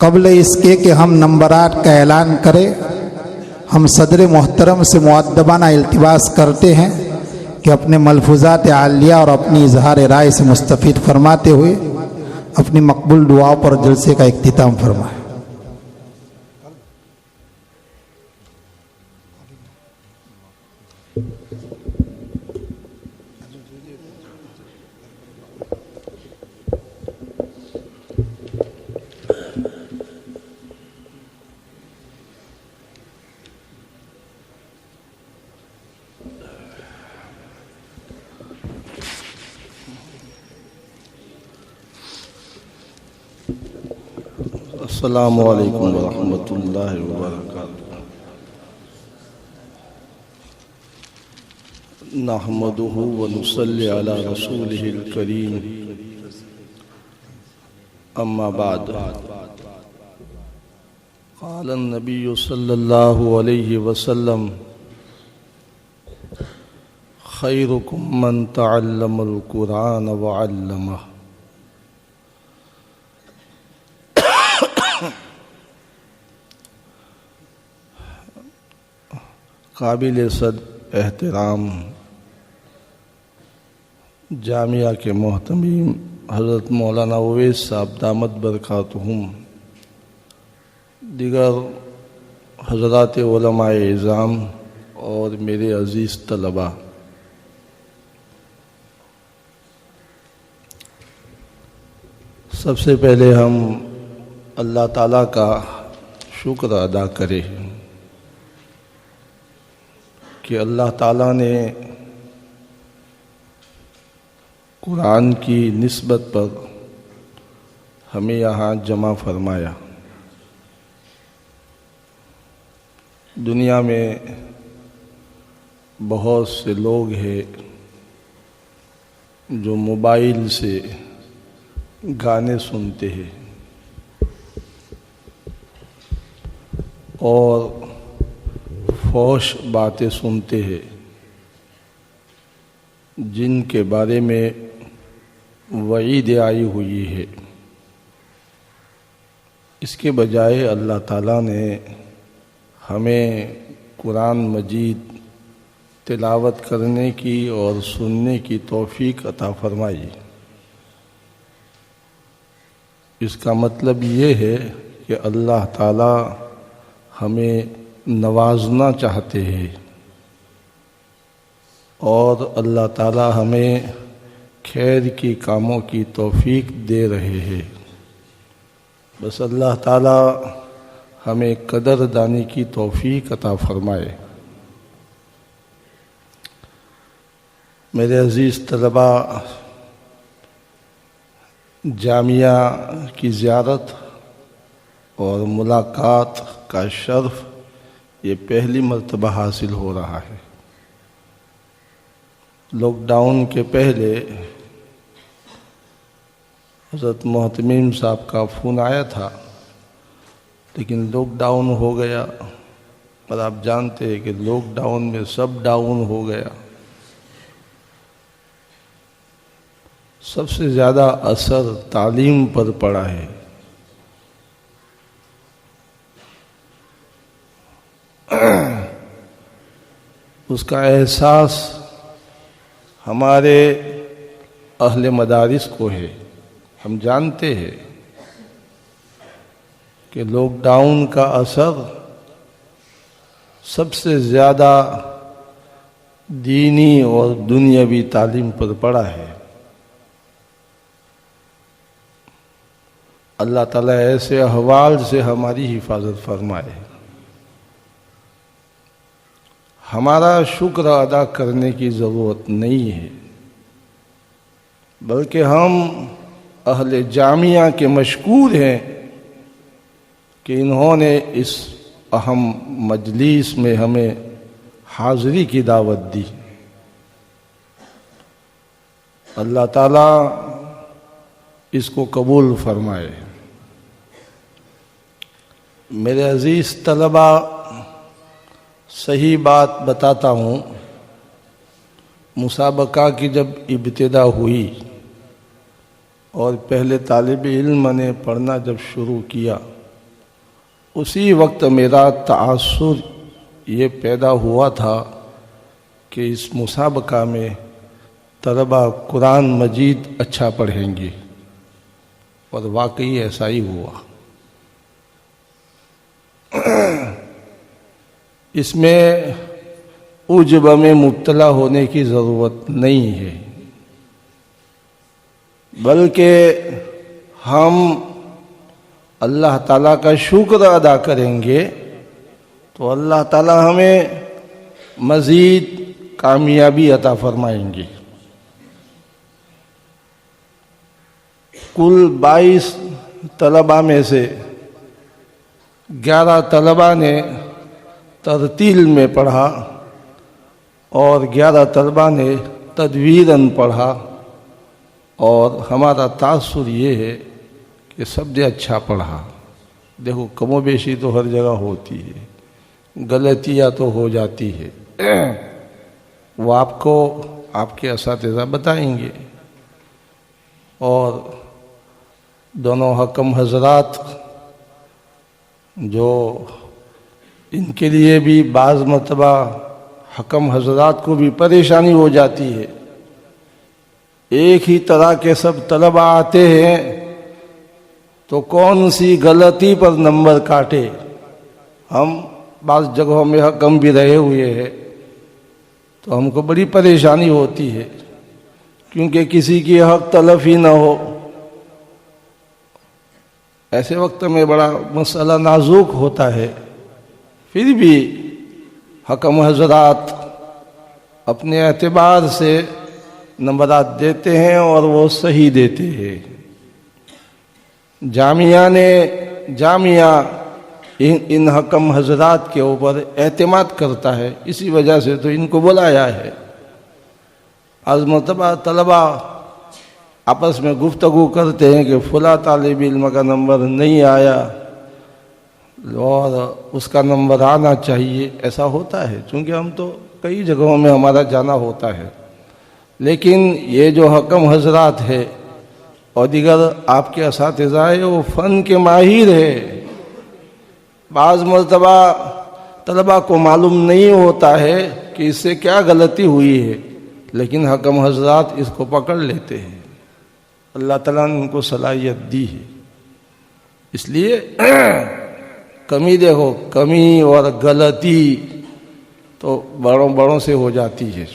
قبل اس کے کہ ہم نمبرات کا اعلان کریں، ہم صدر محترم سے مؤدبانہ التماس کرتے ہیں کہ اپنے ملفوظات عالیہ اور اپنی اظہار رائے سے مستفید فرماتے ہوئے اپنی مقبول دعاؤں پر جلسے کا اختتام فرمائیں۔ السلام علیکم ورحمۃ اللہ وبرکاتہ۔ نحمدہ ونصلی علی رسولہ الکریم، اما بعد، قال النبی صلی اللہ علیہ وسلم: خیرکم من تعلم القرآن وعلمہ۔ قابل صد احترام جامعہ کے محتمیم حضرت مولانا اویس صاحب دامت برکاتہم، دیگر حضرات علماء اعظام اور میرے عزیز طلباء، سب سے پہلے ہم اللہ تعالیٰ کا شکر ادا کریں کہ اللہ تعالیٰ نے قرآن کی نسبت پر ہمیں یہاں جمع فرمایا۔ دنیا میں بہت سے لوگ ہیں جو موبائل سے گانے سنتے ہیں اور فحش باتیں سنتے ہیں جن کے بارے میں وعید آئی ہوئی ہے۔ اس کے بجائے اللہ تعالیٰ نے ہمیں قرآن مجید تلاوت کرنے کی اور سننے کی توفیق عطا فرمائی۔ اس کا مطلب یہ ہے کہ اللہ تعالیٰ ہمیں نوازنا چاہتے ہیں اور اللہ تعالیٰ ہمیں خیر کی کاموں کی توفیق دے رہے ہیں۔ بس اللہ تعالیٰ ہمیں قدر دانی کی توفیق عطا فرمائے۔ میرے عزیز طلباء، جامعہ کی زیارت اور ملاقات کا شرف یہ پہلی مرتبہ حاصل ہو رہا ہے۔ لاک ڈاؤن کے پہلے حضرت محتمیم صاحب کا فون آیا تھا، لیکن لاک ڈاؤن ہو گیا، اور آپ جانتے ہیں کہ لاک ڈاؤن میں سب ڈاؤن ہو گیا۔ سب سے زیادہ اثر تعلیم پر پڑا ہے۔ اس کا احساس ہمارے اہل مدارس کو ہے۔ ہم جانتے ہیں کہ لاک ڈاؤن کا اثر سب سے زیادہ دینی اور دنیاوی تعلیم پر پڑا ہے۔ اللہ تعالیٰ ایسے احوال سے ہماری حفاظت فرمائے۔ ہمارا شکر ادا کرنے کی ضرورت نہیں ہے، بلکہ ہم اہل جامعہ کے مشکور ہیں کہ انہوں نے اس اہم مجلس میں ہمیں حاضری کی دعوت دی۔ اللہ تعالیٰ اس کو قبول فرمائے۔ میرے عزیز طلباء، صحیح بات بتاتا ہوں، مسابقہ کی جب ابتدا ہوئی اور پہلے طالب علم نے پڑھنا جب شروع کیا اسی وقت میرا تاثر یہ پیدا ہوا تھا کہ اس مسابقہ میں طلبہ قرآن مجید اچھا پڑھیں گے، اور واقعی ایسا ہی ہوا۔ اس میں عجب میں مبتلا ہونے کی ضرورت نہیں ہے، بلکہ ہم اللہ تعالیٰ کا شکر ادا کریں گے تو اللہ تعالیٰ ہمیں مزید کامیابی عطا فرمائیں گے۔ کل 22 طلباء میں سے 11 طلباء نے ترتیل میں پڑھا اور 11 طلباء نے تدویراً پڑھا، اور ہمارا تاثر یہ ہے کہ سب نے اچھا پڑھا۔ دیکھو کم و بیشی تو ہر جگہ ہوتی ہے، غلطیاں تو ہو جاتی ہے، وہ آپ کو آپ کے اساتذہ بتائیں گے، اور دونوں حکم حضرات جو ان کے لیے بھی بعض مرتبہ حکم حضرات کو بھی پریشانی ہو جاتی ہے، ایک ہی طرح کے سب طلباء آتے ہیں تو کون سی غلطی پر نمبر کاٹے۔ ہم بعض جگہوں میں حکم بھی رہے ہوئے ہیں تو ہم کو بڑی پریشانی ہوتی ہے، کیونکہ کسی کی حق تلف ہی نہ ہو۔ ایسے وقت میں بڑا مسئلہ نازک ہوتا ہے، پھر بھی حکم حضرات اپنے اعتبار سے نمبرات دیتے ہیں اور وہ صحیح دیتے ہیں۔ جامعہ ان حکم حضرات کے اوپر اعتماد کرتا ہے، اسی وجہ سے تو ان کو بلایا ہے۔ از مرتبہ طلباء آپس میں گفتگو کرتے ہیں کہ فلاں طالب علم کا نمبر نہیں آیا اور اس کا نمبر آنا چاہیے، ایسا ہوتا ہے، چونکہ ہم تو کئی جگہوں میں ہمارا جانا ہوتا ہے۔ لیکن یہ جو حکم حضرات ہے اور دیگر آپ کے اساتذہ ہیں، وہ فن کے ماہر ہے۔ بعض مرتبہ طلباء کو معلوم نہیں ہوتا ہے کہ اس سے کیا غلطی ہوئی ہے، لیکن حکم حضرات اس کو پکڑ لیتے ہیں۔ اللہ تعالیٰ نے ان کو صلاحیت دی ہے، اس لیے کمی دیکھو، کمی اور غلطی تو بڑوں سے ہو جاتی ہے۔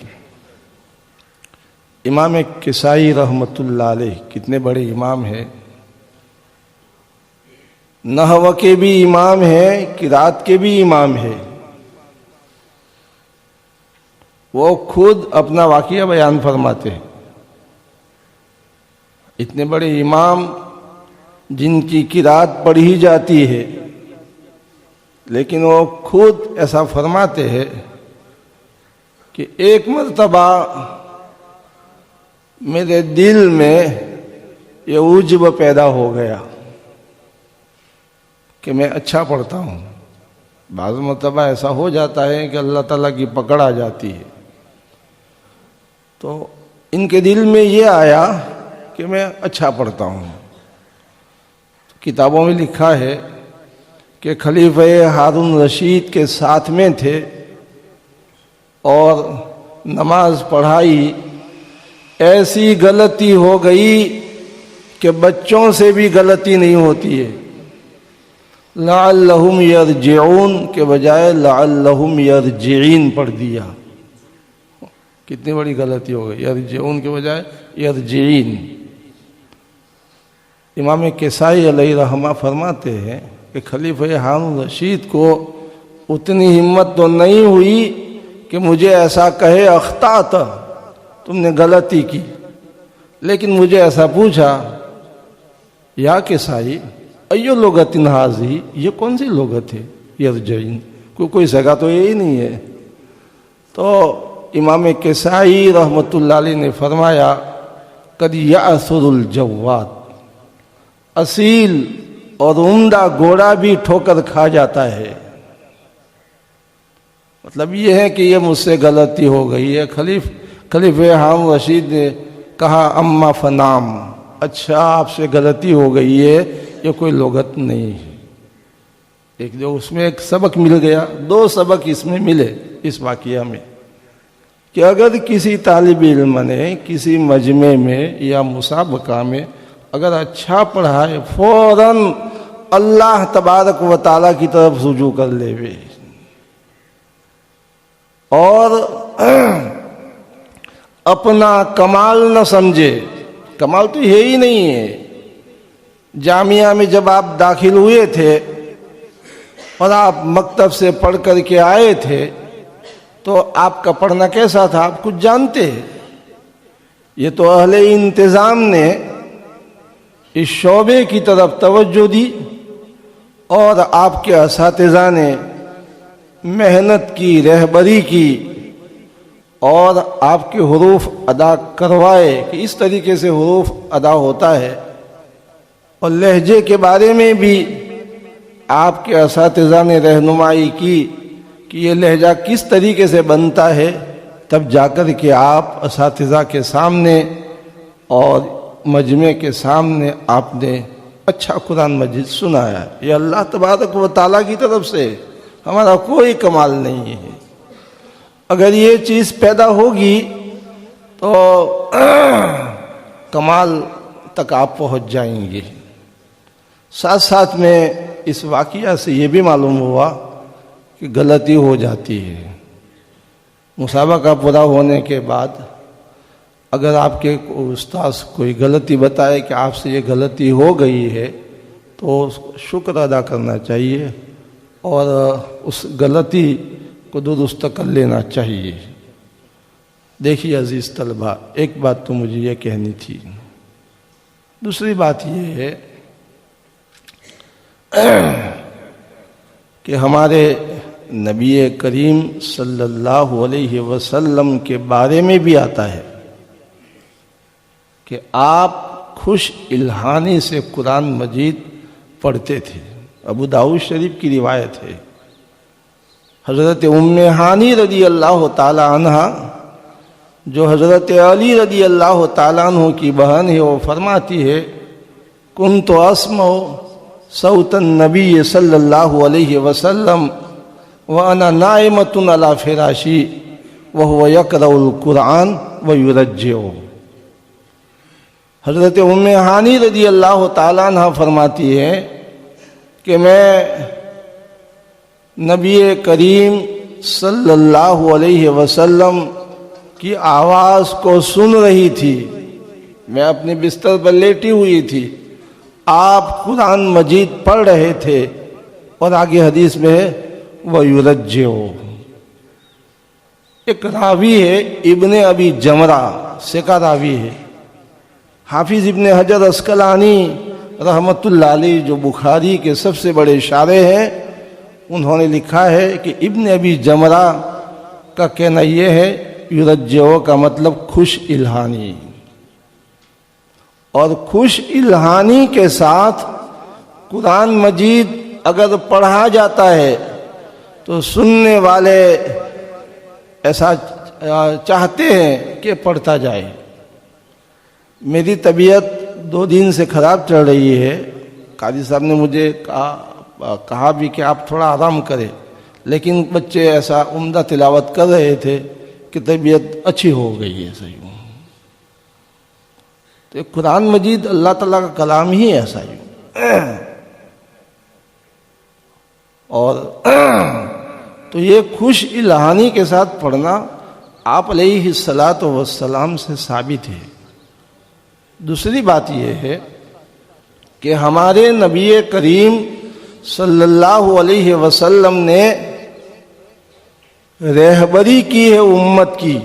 امام کسائی رحمۃ اللہ علیہ کتنے بڑے امام ہیں، نحو کے بھی امام ہیں، قرات کے بھی امام ہیں۔ وہ خود اپنا واقعہ بیان فرماتے ہیں۔ اتنے بڑے امام جن کی قرات پڑھی جاتی ہے، لیکن وہ خود ایسا فرماتے ہیں کہ ایک مرتبہ میرے دل میں یہ عجب پیدا ہو گیا کہ میں اچھا پڑھتا ہوں۔ بعض مرتبہ ایسا ہو جاتا ہے کہ اللہ تعالیٰ کی پکڑ آ جاتی ہے، تو ان کے دل میں یہ آیا کہ میں اچھا پڑھتا ہوں۔ کتابوں میں لکھا ہے کہ خلیفہ ہارون رشید کے ساتھ میں تھے اور نماز پڑھائی، ایسی غلطی ہو گئی کہ بچوں سے بھی غلطی نہیں ہوتی ہے۔ لعلہم یرجعون کے بجائے لعلہم یرجعین پڑھ دیا، کتنی بڑی غلطی ہو گئی، یرجعون کے بجائے یرجعین۔ امام کسائی علیہ رحمہ فرماتے ہیں کہ خلیفہ ہارون رشید کو اتنی ہمت تو نہیں ہوئی کہ مجھے ایسا کہے اخطأت، تم نے غلطی کی، لیکن مجھے ایسا پوچھا، یا کسائی ایو لغت ہذی، یہ کون سی لغت ہے یرجعین، کوئی سگا تو یہی نہیں ہے۔ تو امام کسائی رحمۃ اللہ علیہ نے فرمایا، قد یعثر الجواد، اصیل اور عمدہ گھوڑا بھی ٹھوکر کھا جاتا ہے۔ مطلب یہ ہے کہ یہ مجھ سے غلطی ہو گئی ہے۔ خلیفہ ہارون رشید نے کہا اما فنام، اچھا آپ سے غلطی ہو گئی ہے، یہ کوئی لغت نہیں ہے۔ ایک جو اس میں ایک سبق مل گیا، دو سبق اس میں ملے اس واقعہ میں، کہ اگر کسی طالب علم نے کسی مجمع میں یا مسابقہ میں اگر اچھا پڑھائے، فوراً اللہ تبارک و تعالیٰ کی طرف رجوع کر لے وے، اور اپنا کمال نہ سمجھے، کمال تو ہے ہی نہیں ہے۔ جامعہ میں جب آپ داخل ہوئے تھے اور آپ مکتب سے پڑھ کر کے آئے تھے تو آپ کا پڑھنا کیسا تھا؟ آپ کچھ جانتے ہیں؟ یہ تو اہل انتظام نے اس شعبے کی طرف توجہ دی اور آپ کے اساتذہ نے محنت کی، رہبری کی اور آپ کے حروف ادا کروائے کہ اس طریقے سے حروف ادا ہوتا ہے، اور لہجے کے بارے میں بھی آپ کے اساتذہ نے رہنمائی کی کہ یہ لہجہ کس طریقے سے بنتا ہے، تب جا کر کے آپ اساتذہ کے سامنے اور مجمع کے سامنے آپ نے اچھا قرآن مجید سنایا۔ یہ اللہ تبارک و تعالیٰ کی طرف سے، ہمارا کوئی کمال نہیں ہے۔ اگر یہ چیز پیدا ہوگی تو کمال تک آپ پہنچ جائیں گے۔ ساتھ ساتھ میں اس واقعہ سے یہ بھی معلوم ہوا کہ غلطی ہو جاتی ہے۔ مسابقہ پورا ہونے کے بعد اگر آپ کے استاذ کوئی غلطی بتائے کہ آپ سے یہ غلطی ہو گئی ہے تو اس کو شکر ادا کرنا چاہیے اور اس غلطی کو درست کر لینا چاہیے۔ دیکھیے عزیز طلبہ، ایک بات تو مجھے یہ کہنی تھی۔ دوسری بات یہ ہے کہ ہمارے نبی کریم صلی اللہ علیہ وسلم کے بارے میں بھی آتا ہے کہ آپ خوش الہانی سے قرآن مجید پڑھتے تھے۔ ابو داؤد شریف کی روایت ہے، حضرت ام ہانی رضی اللہ تعالی عنہ جو حضرت علی رضی اللہ تعالیٰ عنہ کی بہن ہے، وہ فرماتی ہے کنت اسمع صوت النبی صلی اللہ علیہ وسلم وانا نائمۃ علی فراشی وهو یقرأ القرآن ویرجع۔ حضرت ام ہانی رضی اللہ تعالیٰ عنہ فرماتی ہے کہ میں نبی کریم صلی اللہ علیہ وسلم کی آواز کو سن رہی تھی، میں اپنے بستر پر لیٹی ہوئی تھی، آپ قرآن مجید پڑھ رہے تھے، اور آگے حدیث میں ہے وَيُرَجِّعُ۔ ایک راوی ہے ابن ابی جمرہ سکا راوی ہے، حافظ ابن حجر عسقلانی رحمۃ اللہ علیہ جو بخاری کے سب سے بڑے شارح ہیں، انہوں نے لکھا ہے کہ ابن ابی جمرہ کا کہنا یہ ہے یرجعو کا مطلب خوش الہانی، اور خوش الہانی کے ساتھ قرآن مجید اگر پڑھا جاتا ہے تو سننے والے ایسا چاہتے ہیں کہ پڑھتا جائے۔ میری طبیعت 2 دن سے خراب چل رہی ہے، قاضی صاحب نے مجھے کہا بھی کہ آپ تھوڑا آرام کریں، لیکن بچے ایسا عمدہ تلاوت کر رہے تھے کہ طبیعت اچھی ہو گئی ہے۔ صحیح تو قرآن مجید اللہ تعالیٰ کا کلام ہی ایسا ہی، اور تو یہ خوش الہانی کے ساتھ پڑھنا آپ علیہ الصلاۃ والسلام سے ثابت ہے۔ دوسری بات یہ ہے کہ ہمارے نبی کریم صلی اللہ علیہ وسلم نے رہبری کی ہے امت کی،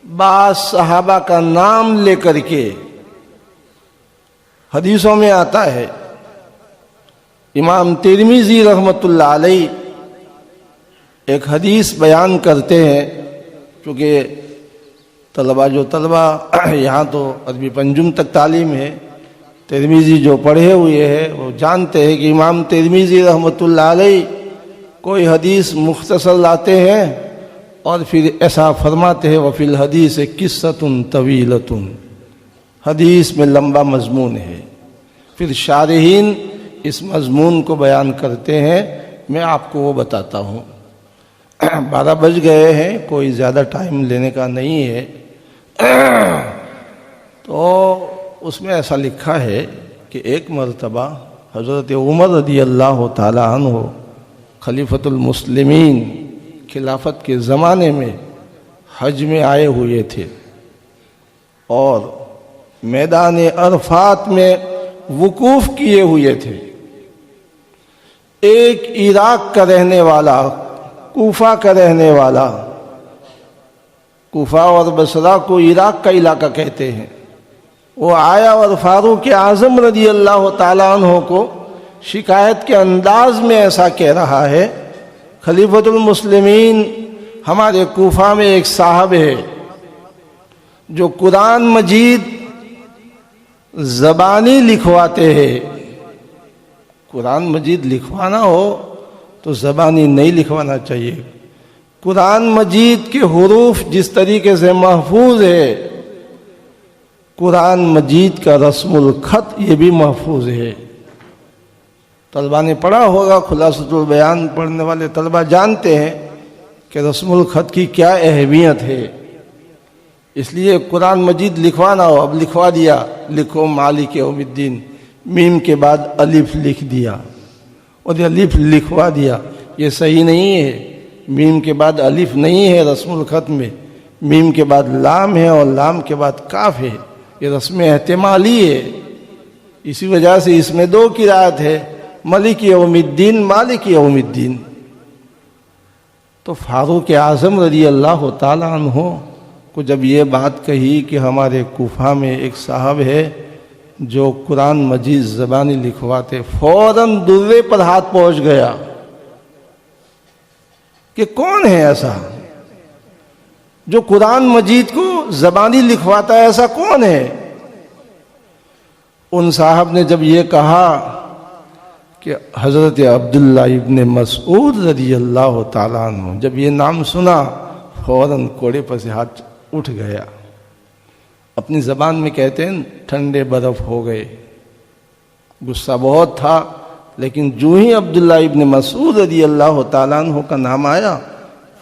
بعض صحابہ کا نام لے کر کے۔ حدیثوں میں آتا ہے، امام ترمذی رحمۃ اللہ علیہ ایک حدیث بیان کرتے ہیں، کیونکہ طلبہ یہاں تو عربی پنجم تک تعلیم ہے، ترمذی جو پڑھے ہوئے ہیں وہ جانتے ہیں کہ امام ترمذی رحمۃ اللہ علیہ کوئی حدیث مختصر لاتے ہیں اور پھر ایسا فرماتے ہیں وفی الحدیث قصۃ طویلۃ، حدیث میں لمبا مضمون ہے۔ پھر شارحین اس مضمون کو بیان کرتے ہیں، میں آپ کو وہ بتاتا ہوں۔ 12 بج گئے ہیں، کوئی زیادہ ٹائم لینے کا نہیں ہے۔ تو اس میں ایسا لکھا ہے کہ ایک مرتبہ حضرت عمر رضی اللہ تعالی عنہ خلیفۃ المسلمین خلافت کے زمانے میں حج میں آئے ہوئے تھے اور میدان عرفات میں وقوف کیے ہوئے تھے۔ ایک عراق کا رہنے والا، کوفہ کا رہنے والا، کوفہ اور بصرہ کو عراق کا علاقہ کہتے ہیں، وہ آیا اور فاروق اعظم رضی اللہ تعالیٰ عنہ کو شکایت کے انداز میں ایسا کہہ رہا ہے، خلیفۃ المسلمین ہمارے کوفہ میں ایک صاحب ہے جو قرآن مجید زبانی لکھواتے ہیں۔ قرآن مجید لکھوانا ہو تو زبانی نہیں لکھوانا چاہیے۔ قرآن مجید کے حروف جس طریقے سے محفوظ ہے، قرآن مجید کا رسم الخط یہ بھی محفوظ ہے۔ طلبہ نے پڑھا ہوگا، خلاصۃ البیان پڑھنے والے طلبہ جانتے ہیں کہ رسم الخط کی کیا اہمیت ہے۔ اس لیے قرآن مجید لکھوانا ہو، اب لکھوا دیا، لکھو مالک یوم الدین، میم کے بعد الف لکھ دیا اور الف لکھوا دیا، یہ صحیح نہیں ہے۔ میم کے بعد الف نہیں ہے رسم الخط میں، میم کے بعد لام ہے اور لام کے بعد کاف ہے، یہ رسم احتمالی ہے۔ اسی وجہ سے اس میں 2 قرات ہے، مالک یوم الدین، مالک یوم الدین۔ تو فاروق اعظم رضی اللہ تعالیٰ عنہ کو جب یہ بات کہی کہ ہمارے کوفہ میں ایک صاحب ہے جو قرآن مجید زبانی لکھواتے، فوراً درے پر ہاتھ پہنچ گیا کہ کون ہے ایسا جو قرآن مجید کو زبانی لکھواتا ہے، ایسا کون ہے؟ ان صاحب نے جب یہ کہا کہ حضرت عبداللہ ابن مسعود رضی اللہ تعالیٰ عنہ، جب یہ نام سنا فوراً کوڑے پر سے ہاتھ اٹھ گیا۔ اپنی زبان میں کہتے ہیں ٹھنڈے برف ہو گئے، غصہ بہت تھا، لیکن جو ہی عبداللہ ابن مسعود رضی اللہ تعالیٰ عنہ کا نام آیا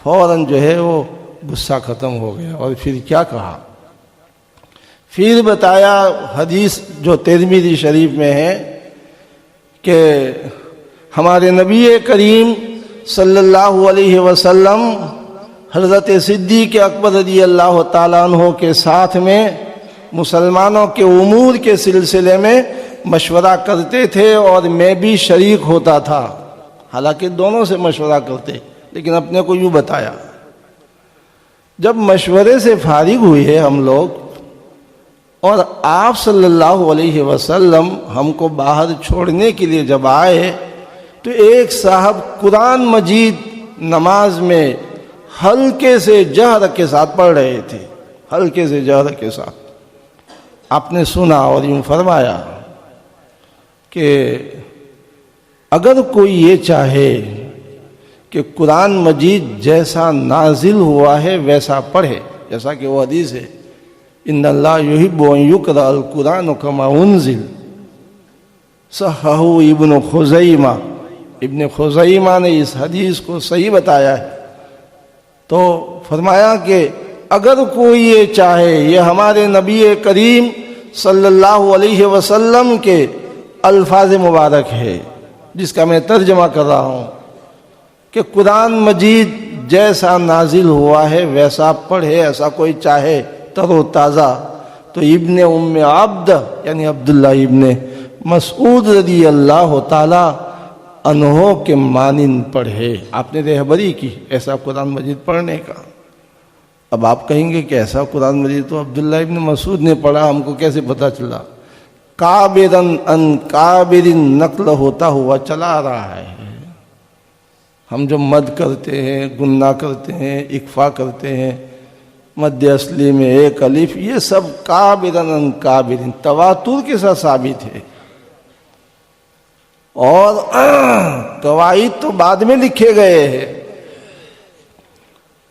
فوراً جو ہے وہ غصہ ختم ہو گیا۔ اور پھر کیا کہا، پھر بتایا حدیث جو ترمذی شریف میں ہے کہ ہمارے نبی کریم صلی اللہ علیہ وسلم حضرت صدیق اکبر رضی اللہ تعالیٰ عنہ کے ساتھ میں مسلمانوں کے امور کے سلسلے میں مشورہ کرتے تھے اور میں بھی شریک ہوتا تھا، حالانکہ دونوں سے مشورہ کرتے، لیکن اپنے کو یوں بتایا۔ جب مشورے سے فارغ ہوئے ہم لوگ اور آپ صلی اللہ علیہ وسلم ہم کو باہر چھوڑنے کے لیے جب آئے تو ایک صاحب قرآن مجید نماز میں ہلکے سے جہر کے ساتھ پڑھ رہے تھے، ہلکے سے جہر کے ساتھ۔ آپ نے سنا اور یوں فرمایا کہ اگر کوئی یہ چاہے کہ قرآن مجید جیسا نازل ہوا ہے ویسا پڑھے، جیسا کہ وہ حدیث ہے ان اللہ یحب ان یقرأ القرآن کما انزل، صححہ ابن خزیمہ، ابن خزیمہ نے اس حدیث کو صحیح بتایا ہے۔ تو فرمایا کہ اگر کوئی یہ چاہے، یہ ہمارے نبی کریم صلی اللہ علیہ وسلم کے الفاظ مبارک ہے جس کا میں ترجمہ کر رہا ہوں، کہ قرآن مجید جیسا نازل ہوا ہے ویسا پڑھے، ایسا کوئی چاہے تر و تازہ، تو ابن ام عبد یعنی عبداللہ ابن مسعود رضی اللہ تعالی عنہ کے مانند پڑھے۔ آپ نے رہبری کی ایسا قرآن مجید پڑھنے کا۔ اب آپ کہیں گے کہ ایسا قرآن مجید تو عبداللہ ابن مسعود نے پڑھا، ہم کو کیسے پتہ چلا؟ کابرن ان کابرن نقل ہوتا ہوا چلا رہا ہے۔ ہم جو مد کرتے ہیں، گنہ کرتے ہیں، اکفا کرتے ہیں، مد اصلی میں ایک الف، یہ سب کابرن ان کابرن تواتر کے ساتھ ثابت ہے، اور قواعد تو بعد میں لکھے گئے ہیں۔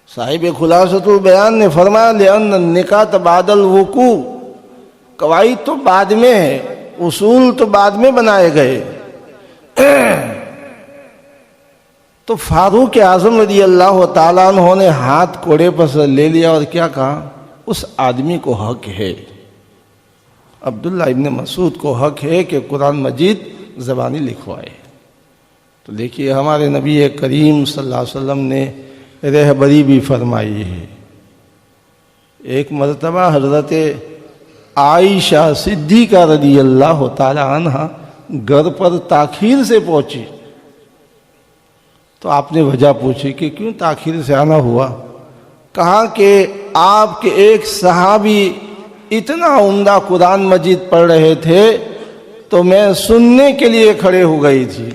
صاحب خلاصۃ البیان نے فرمایا لأن النکات بعد الوقوع، قواعد تو بعد میں ہے، اصول تو بعد میں بنائے گئے، تو فاروق اعظم رضی اللہ تعالیٰ عنہ نے ہاتھ کوڑے پر سے لے لیا اور کیا کہا؟ اس آدمی کو حق ہے، عبداللہ ابن مسعود کو حق ہے کہ قرآن مجید زبانی لکھوائے۔ تو دیکھیے ہمارے نبی کریم صلی اللہ علیہ وسلم نے رہبری بھی فرمائی ہے۔ ایک مرتبہ حضرت عائشہ صدیقہ رضی اللہ تعالی عنہ گھر پر تاخیر سے پہنچی، تو آپ نے وجہ پوچھی کہ کیوں تاخیر سے آنا ہوا؟ کہا کہ آپ کے ایک صحابی اتنا عمدہ قرآن مجید پڑھ رہے تھے تو میں سننے کے لیے کھڑے ہو گئی تھی۔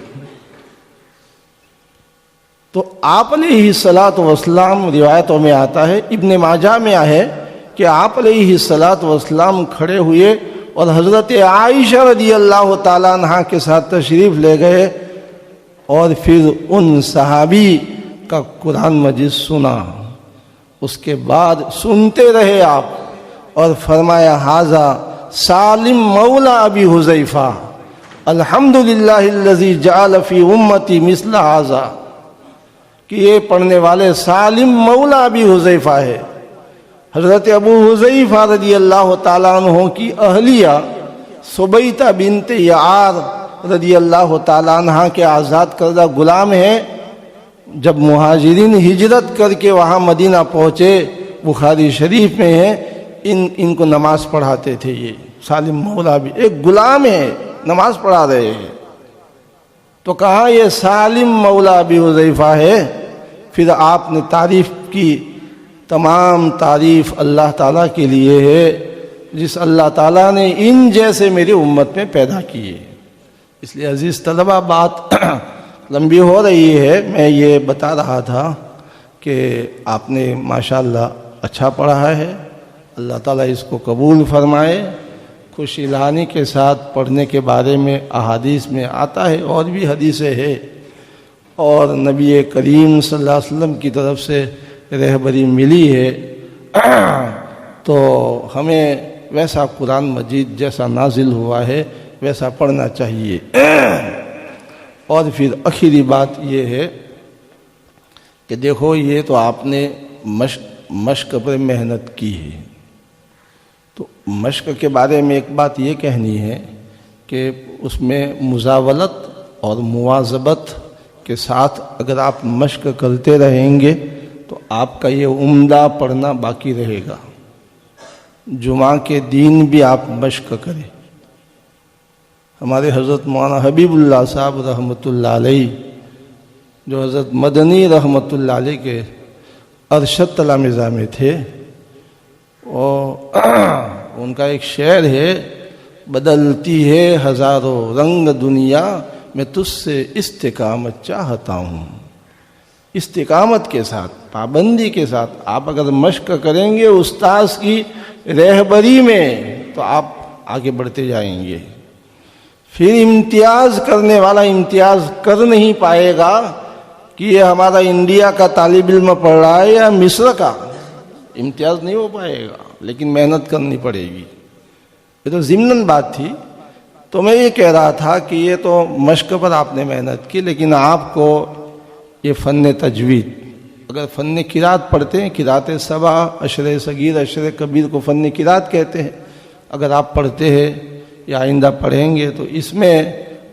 تو آپ علیہ الصلاۃ والسلام، روایتوں میں آتا ہے، ابن ماجہ میں ہے کہ آپ علیہ الصلاۃ والسلام کھڑے ہوئے اور حضرت عائشہ رضی اللہ تعالیٰ عنہ کے ساتھ تشریف لے گئے اور پھر ان صحابی کا قرآن مجید سنا۔ اس کے بعد سنتے رہے آپ اور فرمایا ھذا سالم مولا ابی حذیفہ الحمدللہ الذی جعل فی امتی مثل ھذا، کہ یہ پڑھنے والے سالم مولا ابی حذیفہ ہے۔ حضرت ابو حذیفہ رضی اللہ تعالیٰ عنہ کی اہلیہ سبیتہ بنت یعار رضی اللہ تعالیٰ عنہ کے آزاد کردہ غلام ہیں۔ جب مہاجرین ہجرت کر کے وہاں مدینہ پہنچے، بخاری شریف میں ہے، ان کو نماز پڑھاتے تھے۔ یہ سالم مولا بھی ایک غلام ہے، نماز پڑھا رہے ہیں، تو کہا یہ سالم مولا ابی حذیفہ ہے۔ پھر آپ نے تعریف کی، تمام تعریف اللہ تعالیٰ کے لیے ہے جس اللہ تعالیٰ نے ان جیسے میری امت میں پیدا کیے۔ اس لیے عزیز طلبہ، بات لمبی ہو رہی ہے، میں یہ بتا رہا تھا کہ آپ نے ماشاءاللہ اچھا پڑھا ہے، اللہ تعالیٰ اس کو قبول فرمائے۔ خوش الحانی کے ساتھ پڑھنے کے بارے میں احادیث میں آتا ہے، اور بھی حدیثیں ہیں، اور نبی کریم صلی اللہ علیہ وسلم کی طرف سے رہبری ملی ہے، تو ہمیں ویسا قرآن مجید جیسا نازل ہوا ہے ویسا پڑھنا چاہیے۔ اور پھر آخری بات یہ ہے کہ دیکھو، یہ تو آپ نے مشق پر محنت کی ہے، تو مشق کے بارے میں ایک بات یہ کہنی ہے کہ اس میں مزاولت اور مواظبت کے ساتھ اگر آپ مشق کرتے رہیں گے تو آپ کا یہ عمدہ پڑھنا باقی رہے گا۔ جمعہ کے دن بھی آپ مشق کریں۔ ہمارے حضرت مولانا حبیب اللہ صاحب رحمۃ اللہ علیہ، جو حضرت مدنی رحمۃ اللہ علیہ کے ارشد تلامذہ میں تھے، اور ان کا ایک شعر ہے، بدلتی ہے ہزاروں رنگ دنیا، میں تجھ سے استقامت چاہتا ہوں۔ استقامت کے ساتھ، پابندی کے ساتھ آپ اگر مشق کریں گے استاذ کی رہبری میں تو آپ آگے بڑھتے جائیں گے۔ پھر امتیاز کرنے والا امتیاز کر نہیں پائے گا کہ یہ ہمارا انڈیا کا طالب علم پڑھ رہا ہے یا مصر کا، امتیاز نہیں ہو پائے گا، لیکن محنت کرنی پڑے گی۔ یہ تو ضمناً بات تھی۔ تو میں یہ کہہ رہا تھا کہ یہ تو مشق پر آپ نے محنت کی، لیکن آپ کو یہ فن تجوید، اگر فن قرات پڑھتے ہیں، قرات سبع، عشر صغیر، عشر کبیر کو فن قرات کہتے ہیں، اگر آپ پڑھتے ہیں یا آئندہ پڑھیں گے تو اس میں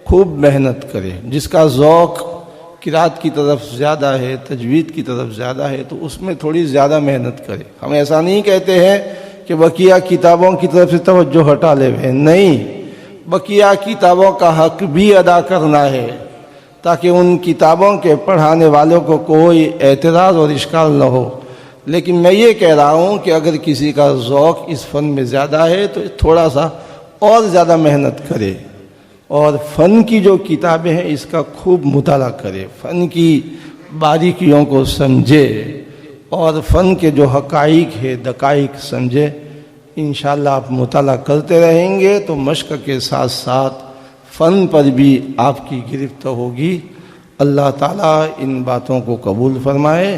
خوب محنت کریں۔ جس کا ذوق قرات کی طرف زیادہ ہے، تجوید کی طرف زیادہ ہے، تو اس میں تھوڑی زیادہ محنت کرے۔ ہم ایسا نہیں کہتے ہیں کہ بقیہ کتابوں کی طرف سے توجہ ہٹا لے، نہیں، بقیہ کتابوں کا حق بھی ادا کرنا ہے تاکہ ان کتابوں کے پڑھانے والوں کو کوئی اعتراض اور اشکال نہ ہو۔ لیکن میں یہ کہہ رہا ہوں کہ اگر کسی کا ذوق اس فن میں زیادہ ہے تو تھوڑا سا اور زیادہ محنت کرے، اور فن کی جو کتابیں ہیں اس کا خوب مطالعہ کرے، فن کی باریکیوں کو سمجھے، اور فن کے جو حقائق ہے، دقائق سمجھے۔ انشاءاللہ آپ مطالعہ کرتے رہیں گے تو مشق کے ساتھ ساتھ فن پر بھی آپ کی گرفت ہوگی۔ اللہ تعالیٰ ان باتوں کو قبول فرمائے،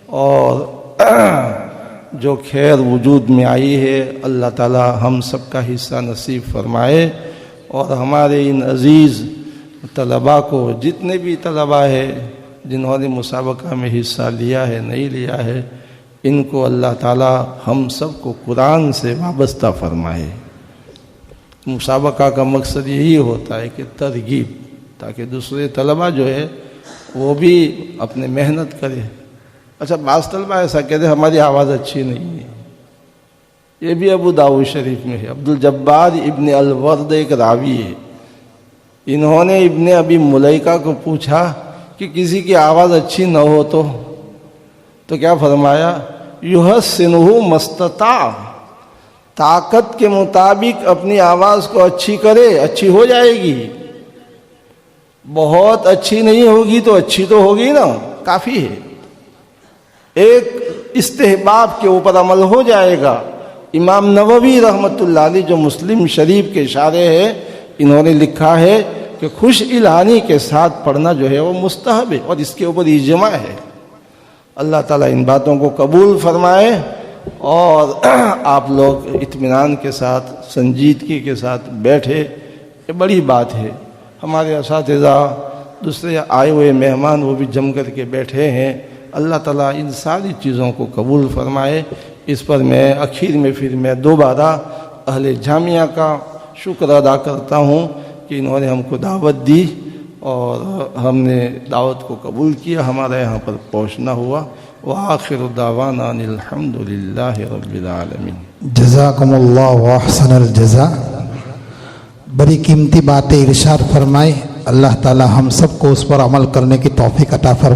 اور جو خیر وجود میں آئی ہے اللہ تعالیٰ ہم سب کا حصہ نصیب فرمائے، اور ہمارے ان عزیز طلباء کو، جتنے بھی طلباء ہے جنہوں نے مسابقہ میں حصہ لیا ہے نہیں لیا ہے، ان کو اللہ تعالی ہم سب کو قرآن سے وابستہ فرمائے۔ مسابقہ کا مقصد یہی ہوتا ہے کہ ترغیب، تاکہ دوسرے طلباء جو ہے وہ بھی اپنے محنت کرے۔ اچھا بعض طلباء ایسا کہتے ہیں ہماری آواز اچھی نہیں ہے، یہ بھی ابو داؤد شریف میں ہے۔ عبد الجبار ابن الورد ایک راوی ہے، انہوں نے ابن ابی ملیکہ کو پوچھا کہ کسی کی آواز اچھی نہ ہو تو کیا فرمایا؟ یحسنہ مستطاع، طاقت کے مطابق اپنی آواز کو اچھی کرے، اچھی ہو جائے گی۔ بہت اچھی نہیں ہوگی تو اچھی تو ہوگی نا، کافی ہے، ایک استحباب کے اوپر عمل ہو جائے گا۔ امام نووی رحمۃ اللہ علیہ جو مسلم شریف کے شارح ہے، انہوں نے لکھا ہے کہ خوش الہانی کے ساتھ پڑھنا جو ہے وہ مستحب ہے، اور اس کے اوپر اجماع ہے۔ اللہ تعالیٰ ان باتوں کو قبول فرمائے، اور آپ لوگ اطمینان کے ساتھ، سنجیدگی کے ساتھ بیٹھے، یہ بڑی بات ہے۔ ہمارے اساتذہ، دوسرے آئے ہوئے مہمان وہ بھی جم کر کے بیٹھے ہیں، اللہ تعالیٰ ان ساری چیزوں کو قبول فرمائے۔ اس پر میں آخر میں پھر میں دوبارہ اہل جامعہ کا شکر ادا کرتا ہوں کہ انہوں نے ہم کو دعوت دی اور ہم نے دعوت کو قبول کیا، ہمارا یہاں پر پہنچنا ہوا۔ وآخر دعوانا ان الحمد للہ رب العالمین۔ جزاکم اللہ واحسن الجزاء۔ بڑی قیمتی باتیں ارشاد فرمائے، اللہ تعالی ہم سب کو اس پر عمل کرنے کی توفیق عطا فرمائے۔